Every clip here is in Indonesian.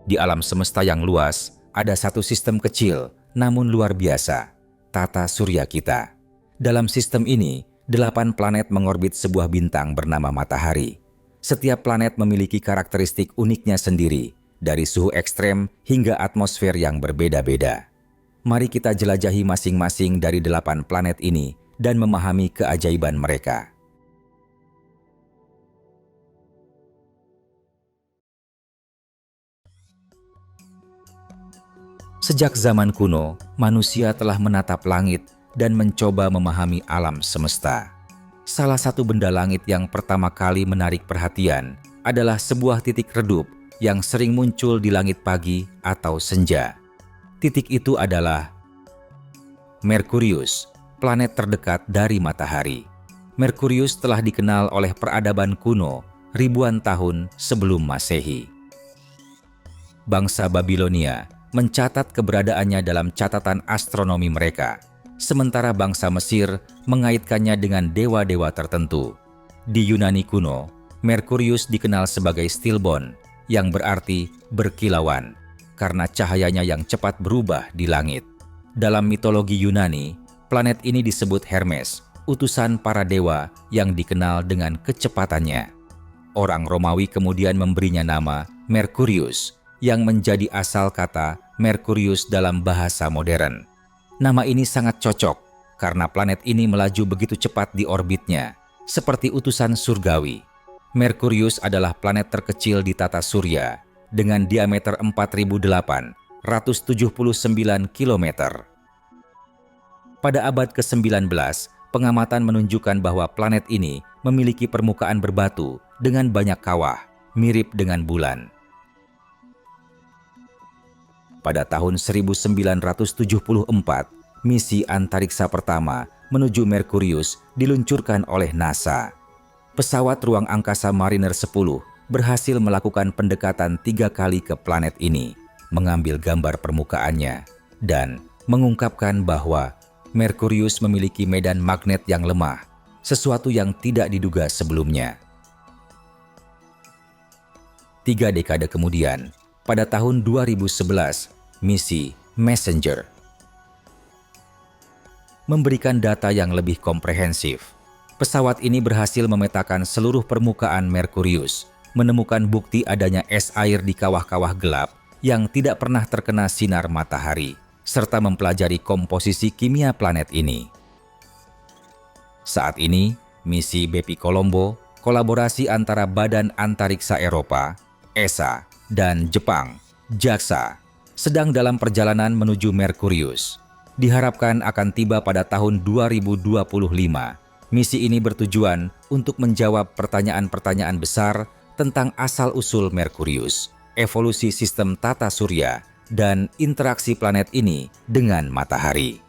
Di alam semesta yang luas, ada satu sistem kecil namun luar biasa, tata surya kita. Dalam sistem ini, 8 planet mengorbit sebuah bintang bernama Matahari. Setiap planet memiliki karakteristik uniknya sendiri, dari suhu ekstrem hingga atmosfer yang berbeda-beda. Mari kita jelajahi masing-masing dari 8 planet ini dan memahami keajaiban mereka. Sejak zaman kuno, manusia telah menatap langit dan mencoba memahami alam semesta. Salah satu benda langit yang pertama kali menarik perhatian adalah sebuah titik redup yang sering muncul di langit pagi atau senja. Titik itu adalah Merkurius, planet terdekat dari Matahari. Merkurius telah dikenal oleh peradaban kuno ribuan tahun sebelum Masehi. Bangsa Babilonia mencatat keberadaannya dalam catatan astronomi mereka, sementara bangsa Mesir mengaitkannya dengan dewa-dewa tertentu. Di Yunani kuno, Merkurius dikenal sebagai Stilbon, yang berarti berkilauan, karena cahayanya yang cepat berubah di langit. Dalam mitologi Yunani, planet ini disebut Hermes, utusan para dewa yang dikenal dengan kecepatannya. Orang Romawi kemudian memberinya nama Merkurius, yang menjadi asal kata Merkurius dalam bahasa modern. Nama ini sangat cocok karena planet ini melaju begitu cepat di orbitnya, seperti utusan surgawi. Merkurius adalah planet terkecil di tata surya dengan diameter 4.879 km. Pada abad ke-19, pengamatan menunjukkan bahwa planet ini memiliki permukaan berbatu dengan banyak kawah, mirip dengan bulan. Pada tahun 1974, misi antariksa pertama menuju Merkurius diluncurkan oleh NASA. Pesawat ruang angkasa Mariner 10 berhasil melakukan pendekatan 3 kali ke planet ini, mengambil gambar permukaannya, dan mengungkapkan bahwa Merkurius memiliki medan magnet yang lemah, sesuatu yang tidak diduga sebelumnya. 3 dekade kemudian, pada tahun 2011, misi Messenger memberikan data yang lebih komprehensif. Pesawat ini berhasil memetakan seluruh permukaan Merkurius, menemukan bukti adanya es air di kawah-kawah gelap yang tidak pernah terkena sinar matahari, serta mempelajari komposisi kimia planet ini. Saat ini, misi Bepi Colombo, kolaborasi antara Badan Antariksa Eropa, ESA, dan Jepang, JAXA, sedang dalam perjalanan menuju Merkurius. Diharapkan akan tiba pada tahun 2025. Misi ini bertujuan untuk menjawab pertanyaan-pertanyaan besar tentang asal-usul Merkurius, evolusi sistem tata surya, dan interaksi planet ini dengan matahari.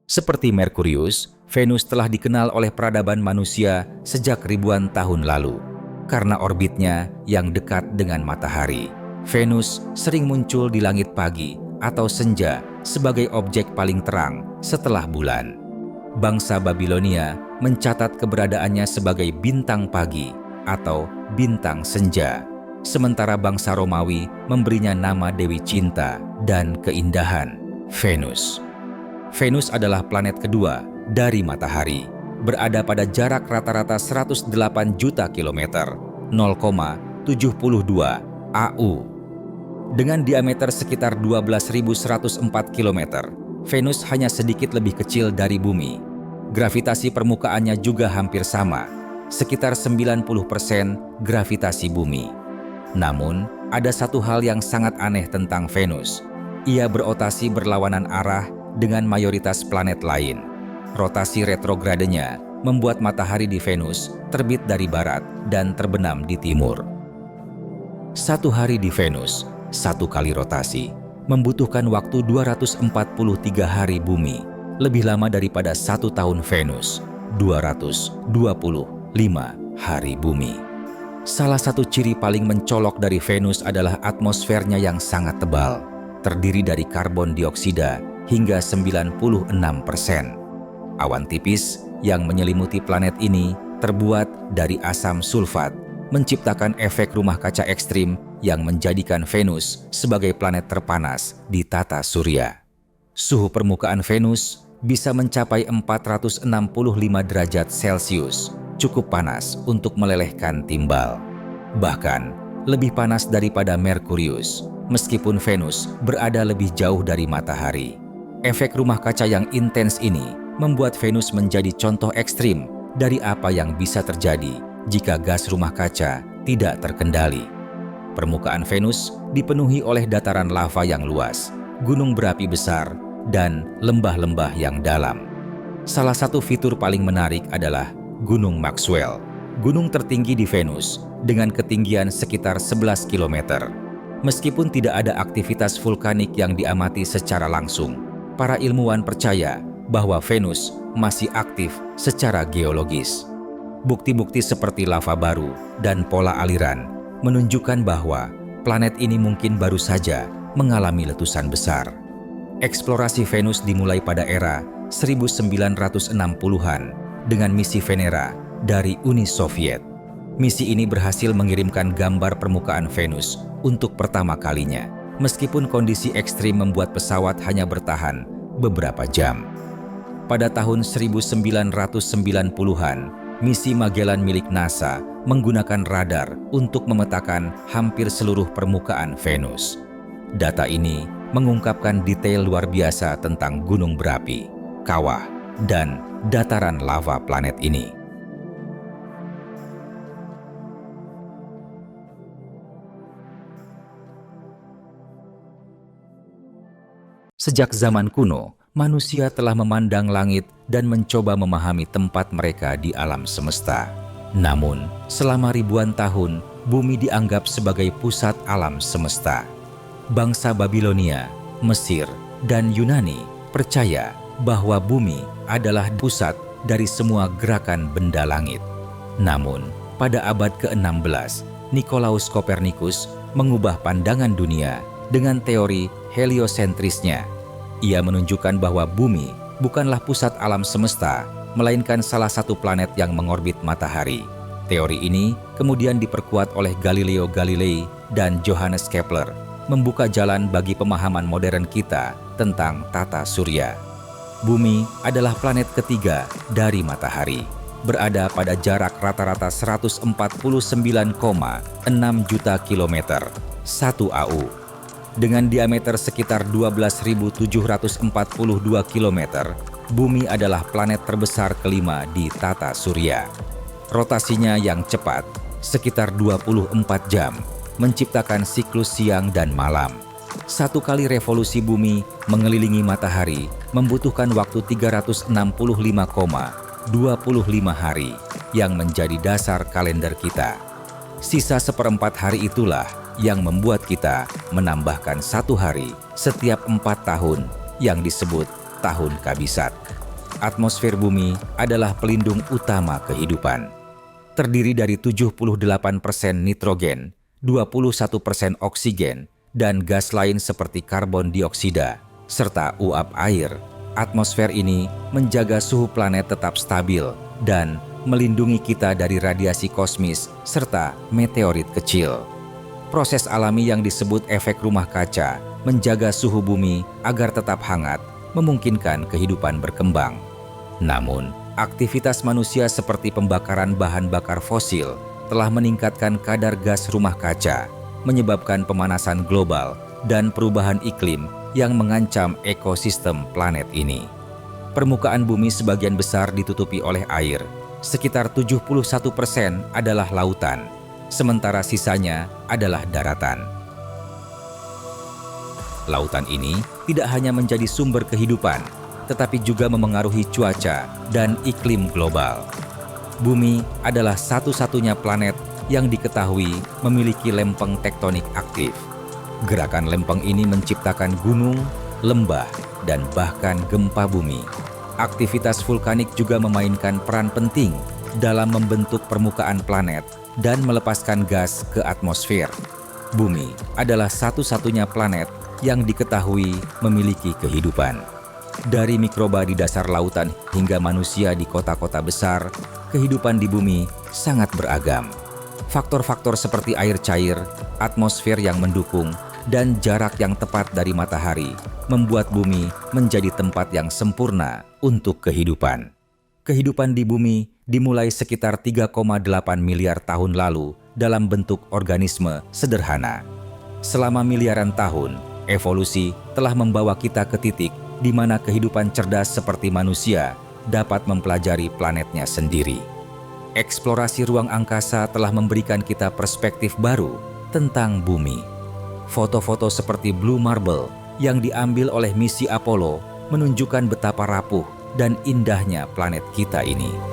Seperti Merkurius, Venus telah dikenal oleh peradaban manusia sejak ribuan tahun lalu. Karena orbitnya yang dekat dengan matahari, Venus sering muncul di langit pagi atau senja sebagai objek paling terang setelah bulan. Bangsa Babilonia mencatat keberadaannya sebagai bintang pagi atau bintang senja, sementara bangsa Romawi memberinya nama Dewi Cinta dan Keindahan, Venus. Venus adalah planet kedua dari matahari, berada pada jarak rata-rata 108 juta kilometer, 0,72 AU. Dengan diameter sekitar 12.104 km, Venus hanya sedikit lebih kecil dari Bumi. Gravitasi permukaannya juga hampir sama, sekitar 90% gravitasi Bumi. Namun, ada satu hal yang sangat aneh tentang Venus. Ia berotasi berlawanan arah dengan mayoritas planet lain. Rotasi retrogradenya membuat matahari di Venus terbit dari barat dan terbenam di timur. Satu hari di Venus, satu kali rotasi, membutuhkan waktu 243 hari Bumi, lebih lama daripada 1 tahun Venus, 225 hari Bumi. Salah satu ciri paling mencolok dari Venus adalah atmosfernya yang sangat tebal, terdiri dari karbon dioksida hingga 96%. Awan tipis yang menyelimuti planet ini terbuat dari asam sulfat, menciptakan efek rumah kaca ekstrim yang menjadikan Venus sebagai planet terpanas di tata surya. Suhu permukaan Venus bisa mencapai 465 derajat Celcius, cukup panas untuk melelehkan timbal. Bahkan, lebih panas daripada Merkurius, meskipun Venus berada lebih jauh dari matahari. Efek rumah kaca yang intens ini membuat Venus menjadi contoh ekstrim dari apa yang bisa terjadi jika gas rumah kaca tidak terkendali. Permukaan Venus dipenuhi oleh dataran lava yang luas, gunung berapi besar, dan lembah-lembah yang dalam. Salah satu fitur paling menarik adalah Gunung Maxwell, gunung tertinggi di Venus dengan ketinggian sekitar 11 km. Meskipun tidak ada aktivitas vulkanik yang diamati secara langsung, para ilmuwan percaya bahwa Venus masih aktif secara geologis. Bukti-bukti seperti lava baru dan pola aliran menunjukkan bahwa planet ini mungkin baru saja mengalami letusan besar. Eksplorasi Venus dimulai pada era 1960-an dengan misi Venera dari Uni Soviet. Misi ini berhasil mengirimkan gambar permukaan Venus untuk pertama kalinya, meskipun kondisi ekstrim membuat pesawat hanya bertahan beberapa jam. Pada tahun 1990-an, misi Magellan milik NASA menggunakan radar untuk memetakan hampir seluruh permukaan Venus. Data ini mengungkapkan detail luar biasa tentang gunung berapi, kawah, dan dataran lava planet ini. Sejak zaman kuno, manusia telah memandang langit dan mencoba memahami tempat mereka di alam semesta. Namun, selama ribuan tahun, bumi dianggap sebagai pusat alam semesta. Bangsa Babilonia, Mesir, dan Yunani percaya bahwa bumi adalah pusat dari semua gerakan benda langit. Namun, pada abad ke-16, Nikolaus Kopernikus mengubah pandangan dunia dengan teori heliosentrisnya. Ia menunjukkan bahwa bumi bukanlah pusat alam semesta, melainkan salah satu planet yang mengorbit matahari. Teori ini kemudian diperkuat oleh Galileo Galilei dan Johannes Kepler, membuka jalan bagi pemahaman modern kita tentang tata surya. Bumi adalah planet ketiga dari matahari, berada pada jarak rata-rata 149,6 juta kilometer, 1 AU. Dengan diameter sekitar 12.742 km, Bumi adalah planet terbesar kelima di tata surya. Rotasinya yang cepat, sekitar 24 jam, menciptakan siklus siang dan malam. Satu kali revolusi bumi mengelilingi matahari membutuhkan waktu 365,25 hari yang menjadi dasar kalender kita. Sisa seperempat hari itulah yang membuat kita menambahkan satu hari setiap 4 tahun yang disebut tahun kabisat. Atmosfer bumi adalah pelindung utama kehidupan. Terdiri dari 78% nitrogen, 21% oksigen, dan gas lain seperti karbon dioksida, serta uap air. Atmosfer ini menjaga suhu planet tetap stabil dan melindungi kita dari radiasi kosmis serta meteorit kecil. Proses alami yang disebut efek rumah kaca menjaga suhu bumi agar tetap hangat, memungkinkan kehidupan berkembang. Namun, aktivitas manusia seperti pembakaran bahan bakar fosil telah meningkatkan kadar gas rumah kaca, menyebabkan pemanasan global dan perubahan iklim yang mengancam ekosistem planet ini. Permukaan bumi sebagian besar ditutupi oleh air, sekitar 71% adalah lautan, sementara sisanya adalah daratan. Lautan ini tidak hanya menjadi sumber kehidupan, tetapi juga memengaruhi cuaca dan iklim global. Bumi adalah satu-satunya planet yang diketahui memiliki lempeng tektonik aktif. Gerakan lempeng ini menciptakan gunung, lembah, dan bahkan gempa bumi. Aktivitas vulkanik juga memainkan peran penting dalam membentuk permukaan planet dan melepaskan gas ke atmosfer. Bumi adalah satu-satunya planet yang diketahui memiliki kehidupan. Dari mikroba di dasar lautan hingga manusia di kota-kota besar, kehidupan di bumi sangat beragam. Faktor-faktor seperti air cair, atmosfer yang mendukung, dan jarak yang tepat dari matahari membuat bumi menjadi tempat yang sempurna untuk kehidupan. Kehidupan di bumi dimulai sekitar 3,8 miliar tahun lalu dalam bentuk organisme sederhana. Selama miliaran tahun, evolusi telah membawa kita ke titik di mana kehidupan cerdas seperti manusia dapat mempelajari planetnya sendiri. Eksplorasi ruang angkasa telah memberikan kita perspektif baru tentang bumi. Foto-foto seperti Blue Marble yang diambil oleh misi Apollo menunjukkan betapa rapuh dan indahnya planet kita ini.